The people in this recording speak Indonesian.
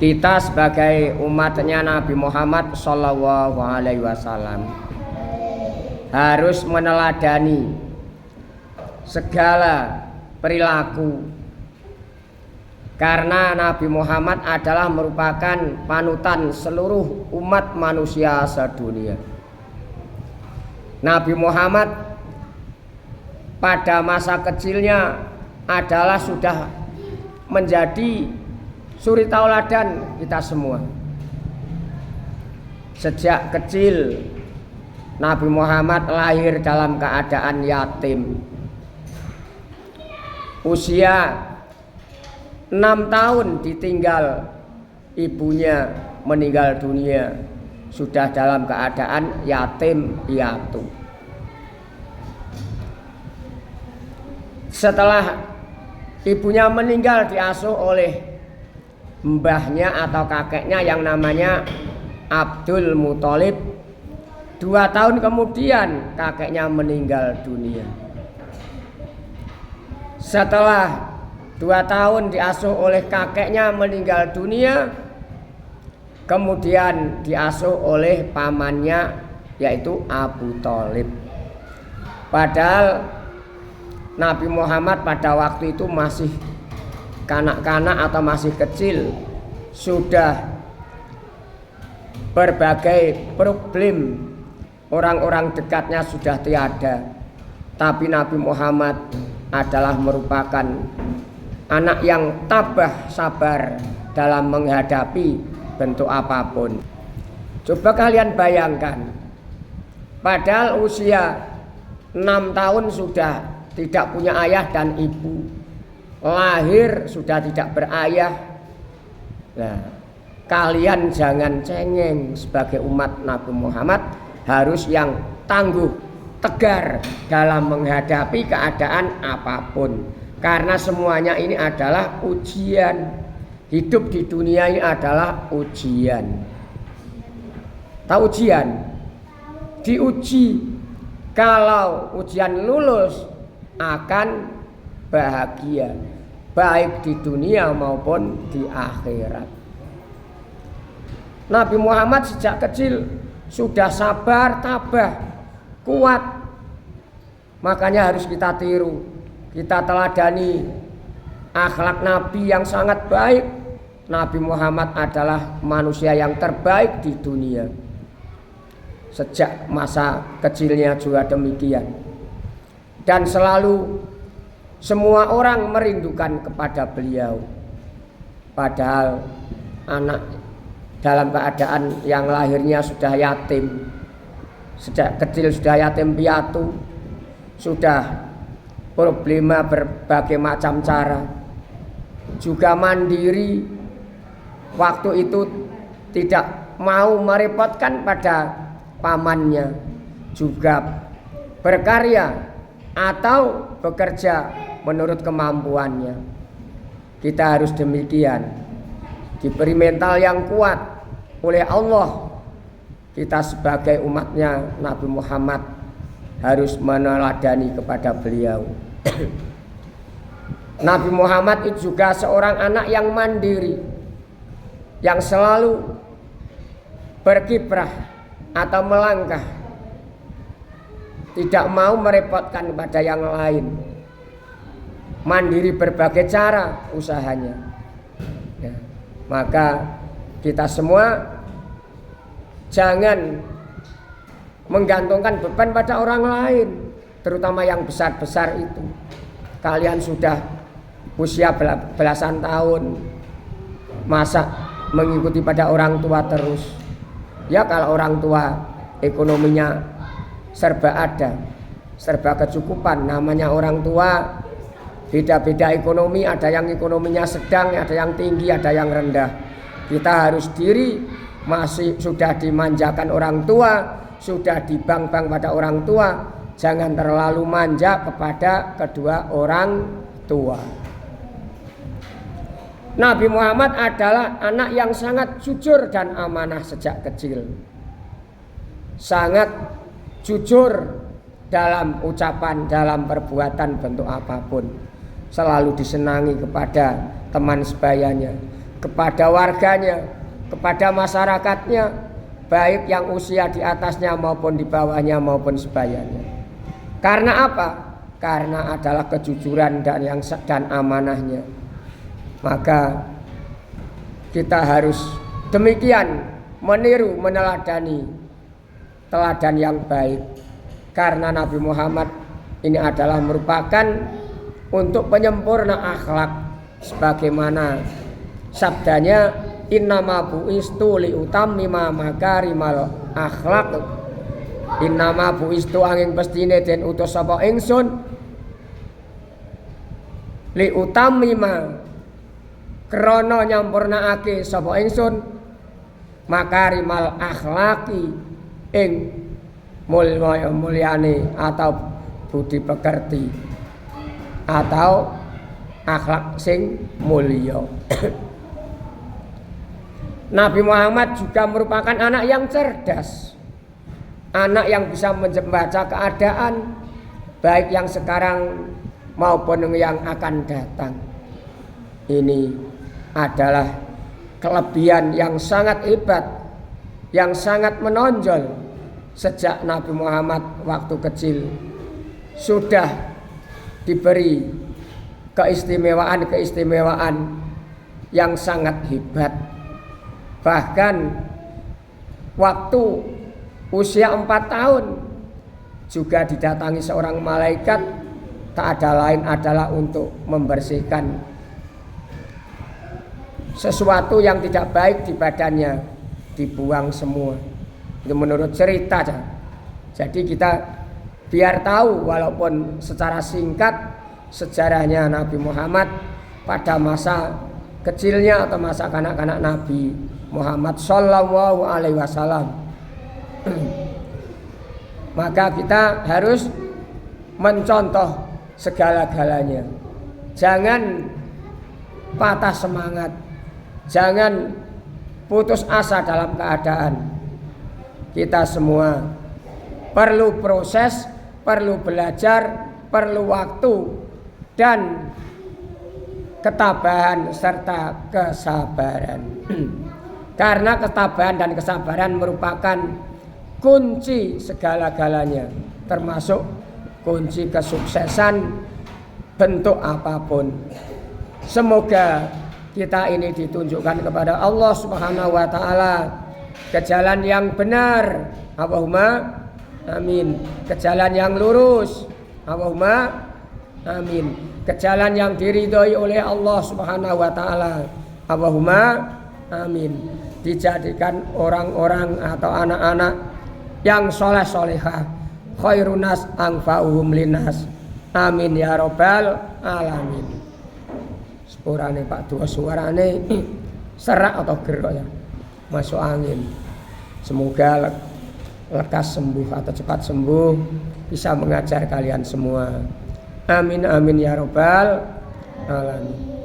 Kita sebagai umatnya Nabi Muhammad Sallallahu Alaihi Wasallam harus meneladani segala perilaku, karena Nabi Muhammad adalah merupakan panutan seluruh umat manusia sedunia. Nabi Muhammad pada masa kecilnya adalah sudah menjadi suri tauladan kita semua. Sejak kecil Nabi Muhammad lahir dalam keadaan yatim. Usia 6 tahun ditinggal ibunya meninggal dunia, sudah dalam keadaan yatim piatu. Setelah ibunya meninggal, diasuh oleh mbahnya atau kakeknya yang namanya Abdul Muthalib. 2 tahun kemudian kakeknya meninggal dunia. Setelah 2 tahun diasuh oleh kakeknya meninggal dunia, kemudian diasuh oleh pamannya yaitu Abu Thalib. Padahal Nabi Muhammad pada waktu itu masih kanak-kanak atau masih kecil, sudah berbagai problem, orang-orang dekatnya sudah tiada. Tapi Nabi Muhammad adalah merupakan anak yang tabah sabar dalam menghadapi bentuk apapun. Coba kalian bayangkan, padahal usia 6 tahun sudah tidak punya ayah dan ibu, lahir sudah tidak berayah. Nah, kalian jangan cengeng, sebagai umat Nabi Muhammad harus yang tangguh, tegar dalam menghadapi keadaan apapun. Karena semuanya ini adalah ujian. Hidup di dunia ini adalah ujian. Tahu ujian? Diuji. Kalau ujian lulus akan bahagia, baik di dunia maupun di akhirat. Nabi Muhammad sejak kecil sudah sabar, tabah, kuat. Makanya harus kita tiru, kita teladani akhlak Nabi yang sangat baik. Nabi Muhammad adalah manusia yang terbaik di dunia. Sejak masa kecilnya juga demikian. Dan selalu semua orang merindukan kepada beliau. Padahal anak dalam keadaan yang lahirnya sudah yatim, sejak kecil sudah yatim piatu, sudah problema berbagai macam cara, juga mandiri. Waktu itu tidak mau merepotkan pada pamannya, juga berkarya atau bekerja menurut kemampuannya. Kita harus demikian, diberi mental yang kuat oleh Allah. Kita sebagai umatnya Nabi Muhammad harus meneladani kepada beliau. Nabi Muhammad itu juga seorang anak yang mandiri, yang selalu berkiprah atau melangkah, tidak mau merepotkan kepada yang lain, mandiri berbagai cara usahanya. Ya, maka kita semua jangan menggantungkan beban pada orang lain, terutama yang besar-besar itu. Kalian sudah usia belasan tahun, masa mengikuti pada orang tua terus? Ya, kalau orang tua ekonominya serba ada, serba kecukupan, namanya orang tua beda-beda ekonomi, ada yang ekonominya sedang, ada yang tinggi, ada yang rendah. Kita harus diri, masih sudah dimanjakan orang tua, sudah dibang-bang pada orang tua, jangan terlalu manja kepada kedua orang tua. Nabi Muhammad adalah anak yang sangat jujur dan amanah sejak kecil. Sangat jujur dalam ucapan, dalam perbuatan, bentuk apapun. Selalu disenangi kepada teman sebayanya. kepada warganya, kepada masyarakatnya, baik yang usia di atasnya maupun di bawahnya maupun sebayanya. Karena apa? Karena adalah kejujuran dan amanahnya. Maka kita harus demikian meniru, meneladani teladan yang baik. Karena Nabi Muhammad ini adalah merupakan untuk penyempurna akhlak, sebagaimana sabdanya, innama bu'istu liutammima makarimal akhlak. Innama bu'istu angin pestine den utus sapa ingsun liutammima krana nyampurnaake sapa ingsun makarimal akhlaki ing mulyane atau budi pekerti atau akhlak sing mulya. Nabi Muhammad juga merupakan anak yang cerdas, anak yang bisa membaca keadaan baik yang sekarang maupun yang akan datang. Ini adalah kelebihan yang sangat hebat, yang sangat menonjol sejak Nabi Muhammad waktu kecil sudah diberi keistimewaan yang sangat hebat. Bahkan waktu usia 4 tahun juga didatangi seorang malaikat, tak ada lain adalah untuk membersihkan sesuatu yang tidak baik di badannya, dibuang semua. Itu menurut cerita. Jadi kita biar tahu walaupun secara singkat sejarahnya Nabi Muhammad pada masa kecilnya atau masa kanak-kanak Nabi Muhammad Sallallahu Alaihi Wasallam. Maka kita harus mencontoh segala-galanya. Jangan patah semangat, jangan putus asa dalam keadaan. Kita semua perlu proses, perlu belajar, perlu waktu dan ketabahan serta kesabaran. Karena ketabahan dan kesabaran merupakan kunci segala-galanya, termasuk kunci kesuksesan bentuk apapun. Semoga kita ini ditunjukkan kepada Allah Subhanahu wa taala ke jalan yang benar. Allahumma amin. Ke jalan yang lurus. Allahumma amin. Ke jalan yang diridhoi oleh Allah Subhanahu wa taala. Allahumma amin. Dijadikan orang-orang atau anak-anak yang soleh-solehah, khairun nas anfa'uhum linnas. Amin ya rabbal alamin. Sepurane Pak Dua suarane serak atau gerok ya, masuk angin. Semoga lekas sembuh atau cepat sembuh, bisa mengajar kalian semua. Amin amin ya rabbal alamin.